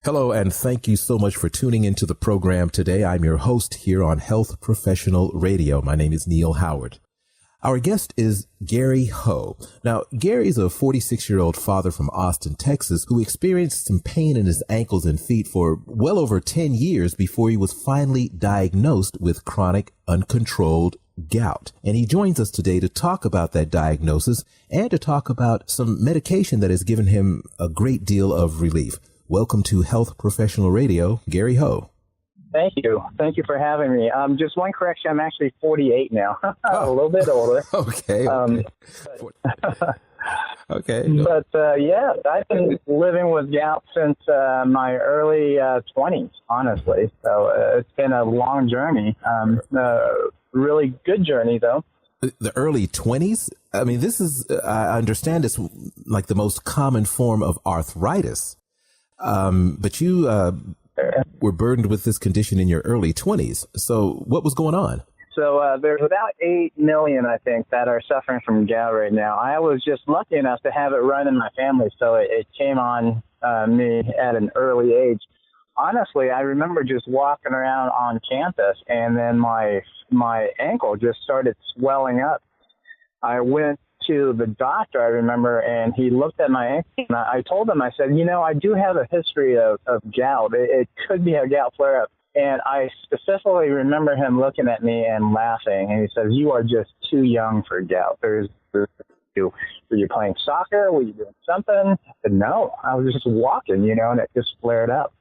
Hello, and thank you so much for tuning into the program today. I'm your host here on Health Professional Radio. My name is Neal Howard. Our guest is Gary Ho. Now, Gary is a 46-year-old father from Austin, Texas, who experienced some pain in his ankles and feet for well over 10 years before he was finally diagnosed with chronic uncontrolled gout. And he joins us today to talk about that diagnosis and to talk about some medication that has given him a great deal of relief. Welcome to Health Professional Radio, Gary Ho. Thank you. Thank you for having me. Just one correction, I'm actually 48 now. A little bit older. Okay. Okay. But yeah, I've been living with gout since my early 20s, honestly. So it's been a long journey. Really good journey, though. The early 20s? I mean, this is, I understand it's like the most common form of arthritis. But you were burdened with this condition in your early 20s. So what was going on? So there's about 8 million, I think, that are suffering from gout right now. I was just lucky enough to have it run in my family, so it came on me at an early age. Honestly, I remember just walking around on campus, and then my ankle just started swelling up. I went to the doctor, I remember, and he looked at my ankle, and I told him, I said, I do have a history of gout. It could be a gout flare-up. And I specifically remember him looking at me and laughing, and he says, "You are just too young for gout. Were you playing soccer? Were you doing something?" I said, "No, I was just walking, and it just flared up."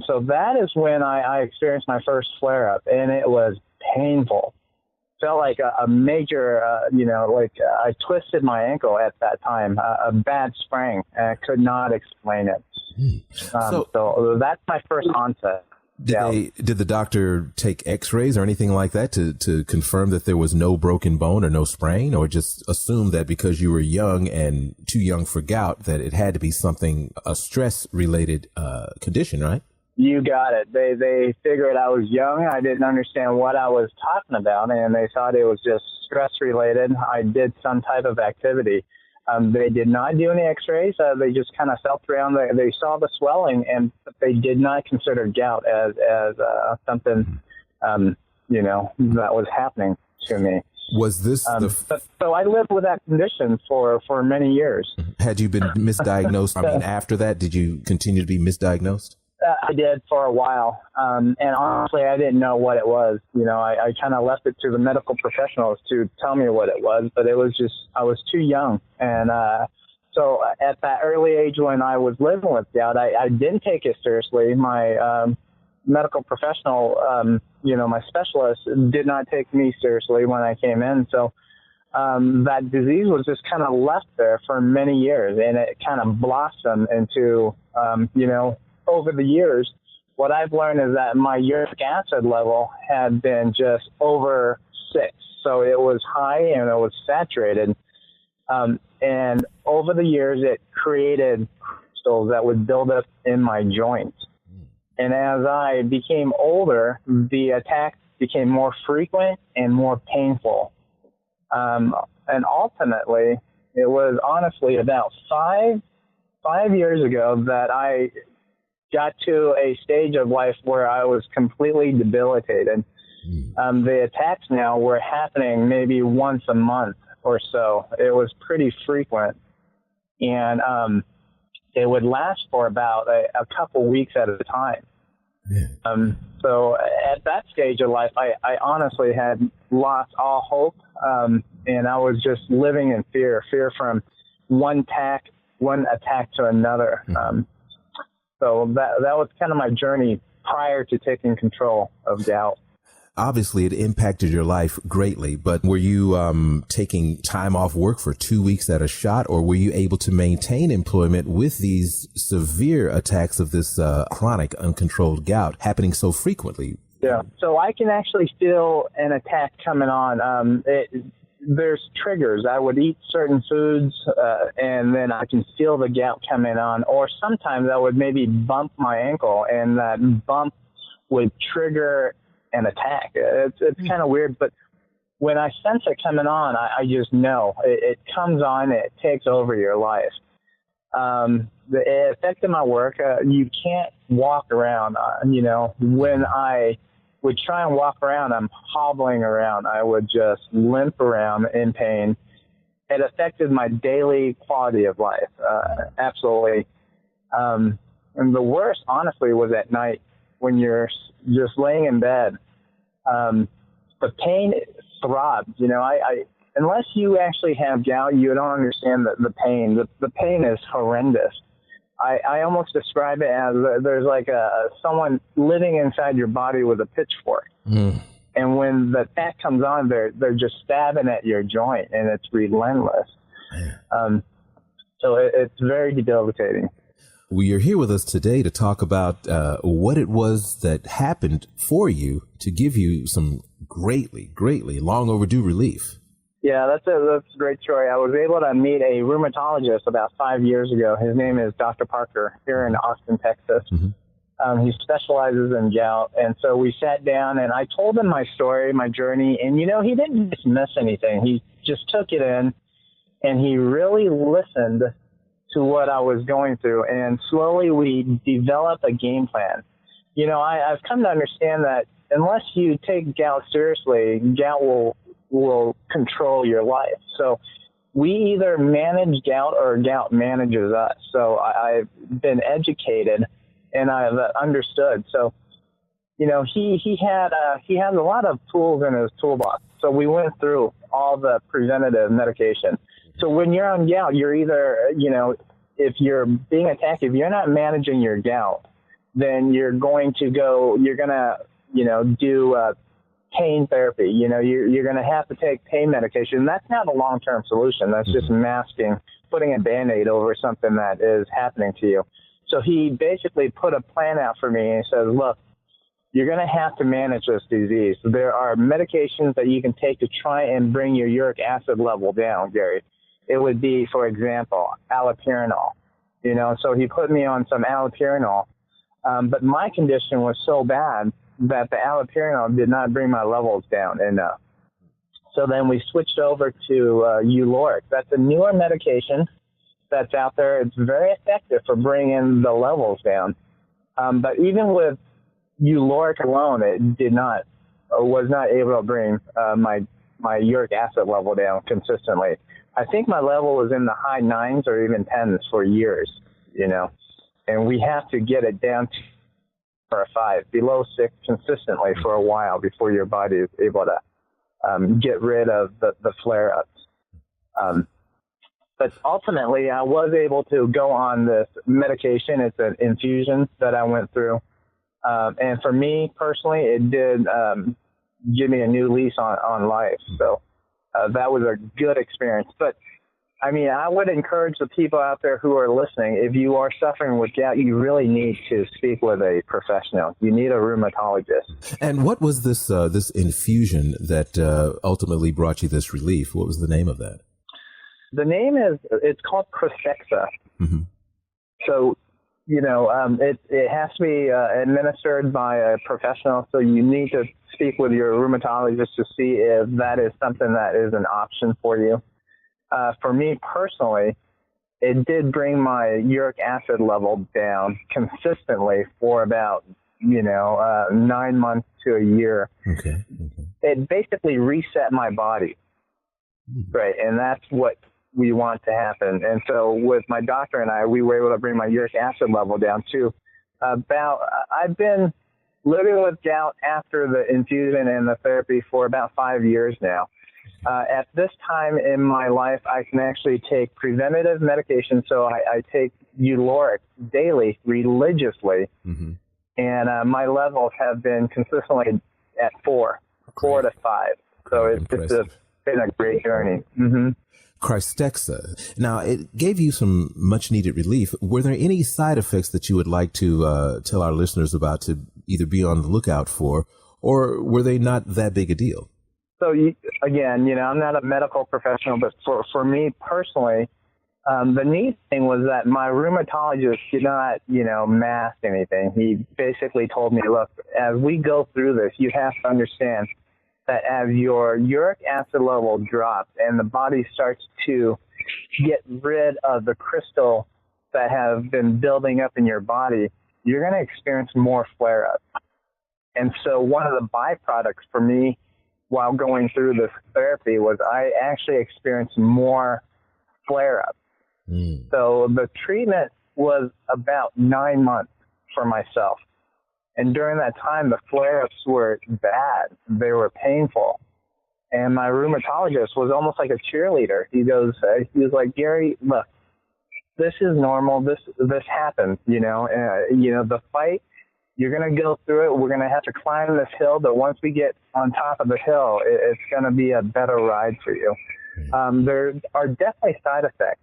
So that is when I experienced my first flare-up, and it was painful. Felt like a major, I twisted my ankle at that time, a bad sprain. I could not explain it. So that's my first onset. Did the doctor take x-rays or anything like that to confirm that there was no broken bone or no sprain, or just assume that because you were young and too young for gout that it had to be something, a stress-related condition, right? You got it. They figured I was young. I didn't understand what I was talking about, and they thought it was just stress-related. I did some type of activity. They did not do any x-rays. They just kind of felt around. They saw the swelling, and they did not consider gout as something, that was happening to me. Was this so I lived with that condition for many years. Had you been misdiagnosed? I mean, after that, did you continue to be misdiagnosed? I did for a while. And honestly, I didn't know what it was. I kind of left it to the medical professionals to tell me what it was, but it was just, I was too young. And so at that early age when I was living with gout, I didn't take it seriously. My medical professional, my specialist did not take me seriously when I came in. So that disease was just kind of left there for many years, and it kind of blossomed into, over the years, what I've learned is that my uric acid level had been just over 6. So it was high and it was saturated. And over the years, it created crystals that would build up in my joints. And as I became older, the attacks became more frequent and more painful. And ultimately, it was honestly about five years ago that I got to a stage of life where I was completely debilitated. The attacks now were happening maybe once a month or so. It was pretty frequent. And it would last for about a couple weeks at a time. Yeah. So at that stage of life, I honestly had lost all hope. And I was just living in fear from one attack to another. So that was kind of my journey prior to taking control of gout. Obviously, it impacted your life greatly, but were you taking time off work for 2 weeks at a shot, or were you able to maintain employment with these severe attacks of this chronic uncontrolled gout happening so frequently? Yeah, so I can actually feel an attack coming on. There's triggers. I would eat certain foods, and then I can feel the gout coming on. Or sometimes I would maybe bump my ankle, and that bump would trigger an attack. It's kind of weird, but when I sense it coming on, I just know. It comes on, it takes over your life. It affected my work. You can't walk around. When I would try and walk around, I'm hobbling around. I would just limp around in pain. It affected my daily quality of life, absolutely. And the worst, honestly, was at night when you're just laying in bed. The pain throbs. Unless you actually have gout, you don't understand the pain. The pain is horrendous. I almost describe it as there's like someone living inside your body with a pitchfork. Mm. And when the attack comes on, they're just stabbing at your joint, and it's relentless. So it's very debilitating. Well, you're here with us today to talk about what it was that happened for you to give you some greatly long overdue relief. Yeah, that's a great story. I was able to meet a rheumatologist about 5 years ago. His name is Dr. Parker here in Austin, Texas. Mm-hmm. He specializes in gout. And so we sat down and I told him my story, my journey. And, he didn't dismiss anything. He just took it in and he really listened to what I was going through. And slowly we developed a game plan. I've come to understand that unless you take gout seriously, gout will control your life. So we either manage gout or gout manages us. So I've been educated and I've understood. So, he has a lot of tools in his toolbox. So we went through all the preventative medication. So when you're on gout, you're either, if you're being attacked, if you're not managing your gout, then you're going to do pain therapy. You're going to have to take pain medication. That's not a long-term solution. That's just masking, putting a Band-Aid over something that is happening to you. So he basically put a plan out for me and says, look, you're going to have to manage this disease. There are medications that you can take to try and bring your uric acid level down, Gary. It would be, for example, allopurinol. So he put me on some allopurinol. But my condition was so bad that the allopurinol did not bring my levels down enough. So then we switched over to Uloric. That's a newer medication that's out there. It's very effective for bringing the levels down. But even with Uloric alone, it was not able to bring my uric acid level down consistently. I think my level was in the high 9s or even 10s for years, and we have to get it down to or a 5, below 6 consistently for a while before your body is able to get rid of the flare-ups. But ultimately, I was able to go on this medication. It's an infusion that I went through. And for me personally, it did give me a new lease on life. So that was a good experience. But I would encourage the people out there who are listening, if you are suffering with gout, you really need to speak with a professional. You need a rheumatologist. And what was this infusion that ultimately brought you this relief? What was the name of that? The name it's called KRYSTEXXA. Mm-hmm. So, it has to be administered by a professional. So you need to speak with your rheumatologist to see if that is something that is an option for you. For me personally, it did bring my uric acid level down consistently for about, 9 months to a year. Okay. It basically reset my body. Right. And that's what we want to happen. And so with my doctor and I, we were able to bring my uric acid level down to I've been living with gout after the infusion and the therapy for about 5 years now. At this time in my life, I can actually take preventative medication. So I take Uloric daily, religiously, and my levels have been consistently at 4 to 5. So it's been a great journey. Mm-hmm. KRYSTEXXA. Now, it gave you some much-needed relief. Were there any side effects that you would like to tell our listeners about to either be on the lookout for, or were they not that big a deal? So, again, I'm not a medical professional, but for me personally, the neat thing was that my rheumatologist did not, mask anything. He basically told me, look, as we go through this, you have to understand that as your uric acid level drops and the body starts to get rid of the crystal that have been building up in your body, you're going to experience more flare-ups. And so one of the byproducts for me while going through this therapy was I actually experienced more flare-ups. So the treatment was about 9 months for myself. And during that time, the flare-ups were bad. They were painful. And my rheumatologist was almost like a cheerleader. He was like, Gary, look, this is normal. This happens, the fight, you're going to go through it. We're going to have to climb this hill, but once we get on top of the hill, it's going to be a better ride for you. There are definitely side effects.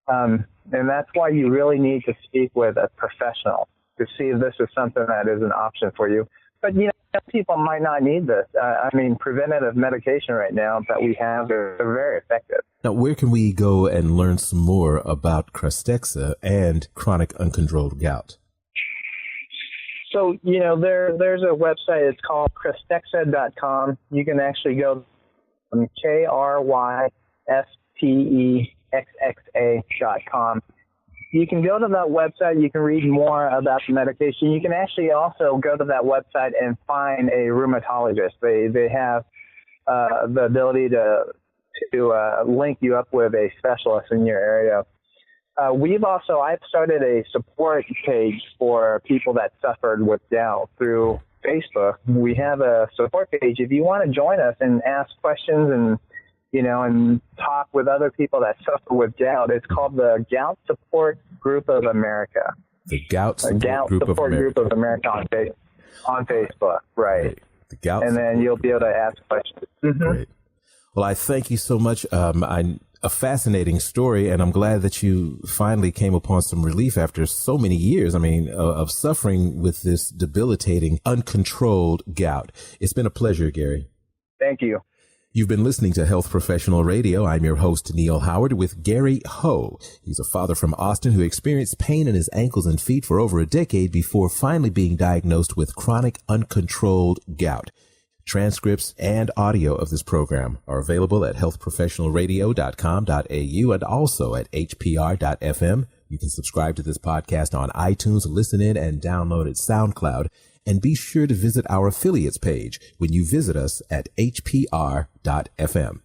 And that's why you really need to speak with a professional to see if this is something that is an option for you. But, some people might not need this. Preventative medication right now that we have are very effective. Now, where can we go and learn some more about KRYSTEXXA and chronic uncontrolled gout? So, there's a website. It's called KRYSTEXXA.com. You can actually go from KRYSTEXXA.com. You can go to that website. You can read more about the medication. You can actually also go to that website and find a rheumatologist. They have the ability to link you up with a specialist in your area. I've started a support page for people that suffered with gout through Facebook. We have a support page. If you want to join us and ask questions and talk with other people that suffer with gout, it's called the Gout Support Group of America. The Gout Support Group of America on Facebook, right. The Gout and then you'll be able to ask questions. Great. Well, I thank you so much. A fascinating story, and I'm glad that you finally came upon some relief after so many years, of suffering with this debilitating, uncontrolled gout. It's been a pleasure, Gary. Thank you. You've been listening to Health Professional Radio. I'm your host, Neal Howard, with Gary Ho. He's a father from Austin who experienced pain in his ankles and feet for over a decade before finally being diagnosed with chronic uncontrolled gout. Transcripts and audio of this program are available at healthprofessionalradio.com.au and also at hpr.fm. You can subscribe to this podcast on iTunes, listen in, and download at SoundCloud. And be sure to visit our affiliates page when you visit us at hpr.fm.